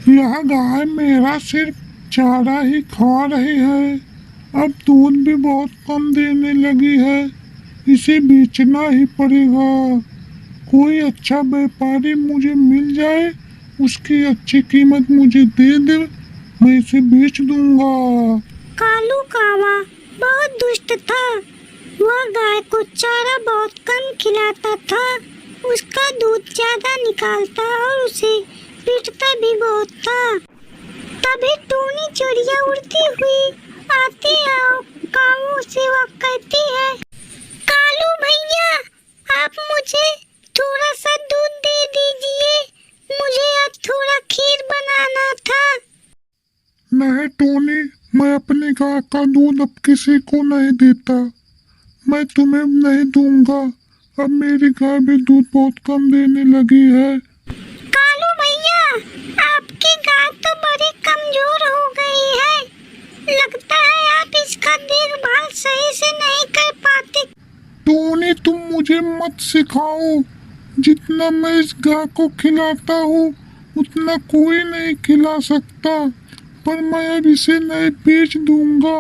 यह गाय मेरा सिर्फ चारा ही खा रही है। अब दूध भी बहुत कम देने लगी है। इसे बेचना ही पड़ेगा। कोई अच्छा व्यापारी मुझे मिल जाए, उसकी अच्छी कीमत मुझे दे दे, मैं इसे बेच दूंगा। कालू कावा बहुत दुष्ट था। वह गाय को चारा बहुत कम खिलाता था। उसका दूध ज्यादा निकालता और उसे पीटता भी बहुत था। तभी टूनी चिड़िया उड़ती हुई आती है और काऊ से वह कहती है, कालू भैया, आप मुझे थोड़ा सा दूध दे दीजिए। मुझे आज थोड़ा खीर बनाना था। नहीं टोनी, मैं अपनी गाय का दूध अब किसी को नहीं देता। मैं तुम्हें नहीं दूंगा। अब मेरी गाय भी दूध बहुत कम देने लगी है। कालू भैया, आपकी गाय तो बड़ी कमजोर हो गई है। लगता है आप इसका देखभाल सही से नहीं कर पाते। टोनी, तुम मुझे मत सिखाओ। जितना मैं इस गाय को खिलाता हूँ उतना कोई नहीं खिला सकता। पर मैं अब इसे नहीं बेच दूंगा।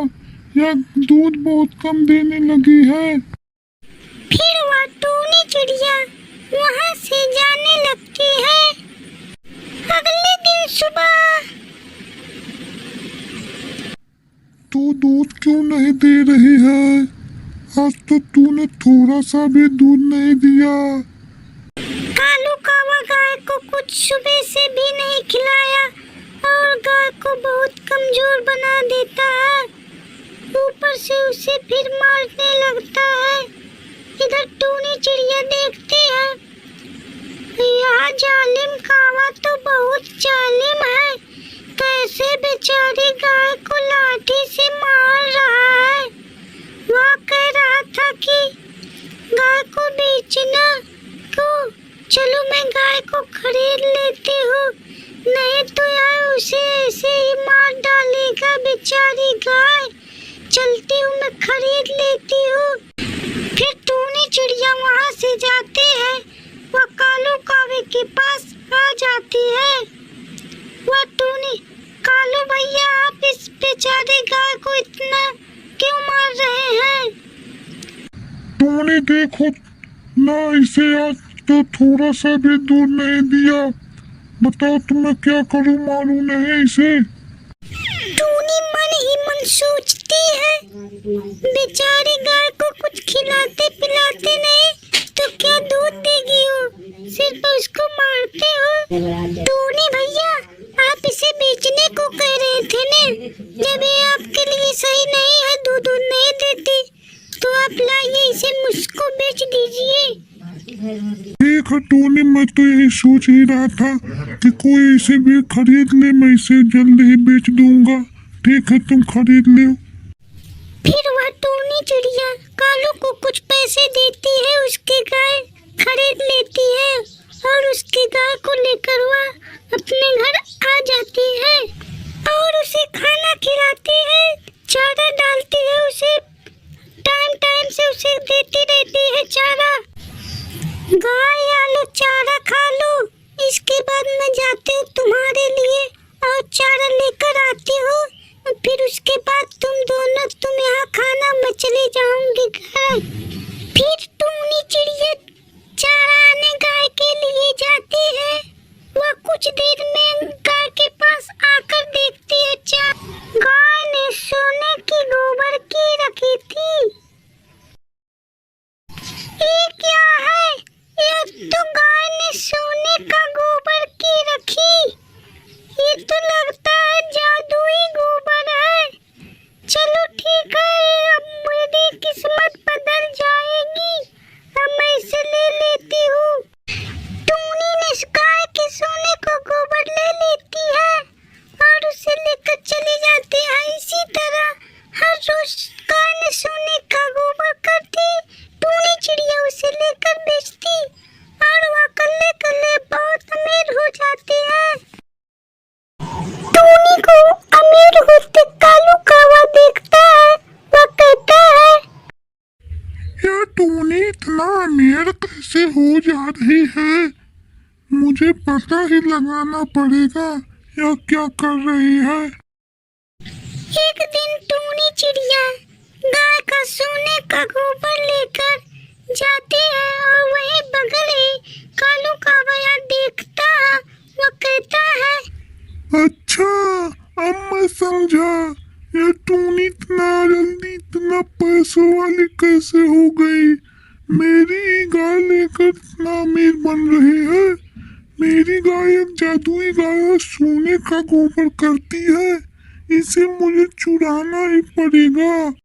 यह दूध बहुत कम देने लगी है। फिर वह टूनी चिड़िया वहाँ से जाने लगती है। अगले दिन सुबह तू दूध क्यों नहीं दे रही है? आज तो तूने थोड़ा सा भी दूध नहीं दिया। कालू कावा गाय को कुछ सुबह से भी नहीं खिलाया और गाय को बहुत कमजोर बना देता है। ऊपर से उसे फिर मारने लगता है। इधर टूनी चिड़िया देखती है, यह जालिम कावा तो बहुत जालिम है। कैसे बेचारी गाय को लाठी से मार रहा है। वह कह रहा था कि गाय को बेचना क्यों, चलो मैं गाय को खरीद लेती हूँ, नहीं तो यार उसे ऐसे ही मार डालेगा बेचारी गाय। चलती हूँ, मैं खरीद लेती हूँ। फिर टूनी चिड़िया वहाँ से जाती है। वह कालू कावे के पास आ जाती है। वह टूनी, कालू भैया, आप इस बेचारे गाय को इतना क्यों मार रहे हैं? टोनी देखो ना, इसे आज तो थोड़ा सा भी दूध नहीं दिया। बताओ तो मैं क्या करूं, मालूम नहीं इसे। टूनी मन ही मन सोचती है, बेचारी गाय को कुछ खिलाते पिलाते नहीं तो क्या दूध देगी हो, सिर्फ उसको मारते हो। टूनी भैया, आप इसे बेचने को कह रहे थे ने, जब ये आपके लिए सही नहीं है, दूध नहीं देती, तो आप लाइए इसे मुझको बेच दीजिए। ठीक है टोनी, मैं तो यही सोच ही रहा था कि कोई इसे भी खरीद ले, मैं इसे जल्द ही बेच दूंगा। ठीक है, तुम खरीद ले। फिर वह टूनी चिड़िया कालू को कुछ पैसे देती है, उसकी गाय खरीद लेती है और उसकी गाय को लेकर वह अपने घर आ जाती है और उसे खाना खिलाती है, चारा डालती है, उसे टाइम टाइम से उसे देती रहती है चारा। गाय आलो चारा खा लो, इसके बाद मैं जाती हूँ तुम्हारे लिए और चारा लेकर आती हूँ। फिर उसके बाद तुम यहाँ खाना, मैं चली जाऊंगी घर। फिर टूनी चिड़िया चारा आने गाय के लिए जाती है। वह कुछ देर में गाय के पास आकर देखती है गाय ने सोने की गोबर की रखी थी। ये क्या है? यह तो गाय ने सोने का गोबर की रखी। ये तो लगता है जादुई गोबर है। चलो ठीक है, अब मेरी किस्मत बदल जाएगी। अब मैं इसे ले लेती हूँ। टूनी ने गाय के सोने को गोबर ले लेती है और उसे लेकर चली जाती है। इसी तरह हर रोज गाय ने सोने का गोबर करती, टूनी चिड़िया उसे लेकर बेचती और वह कल्ले कल्ले बहुत अमीर हो जाती है। टूनी को अमीर होते कालू कावा देखता है। वह कहता है, यह टोनी इतना अमीर कैसे हो जा रही है? मुझे पता ही लगाना पड़ेगा यह क्या कर रही है? एक दिन टूनी चिड़िया गाय का सोने का गोबर लेकर जाती है और वही बगल ही कालू कावैया देखता है। वह कहता है, अच्छा, अब मैं समझा यह टूनी इतना जल्दी इतना पैसों वाली कैसे हो गई। मेरी ही गाय लेकर इतना अमीर बन रही है। मेरी गाय एक जादुई गाय है, सोने का गोबर करती है। इसे मुझे चुराना ही पड़ेगा।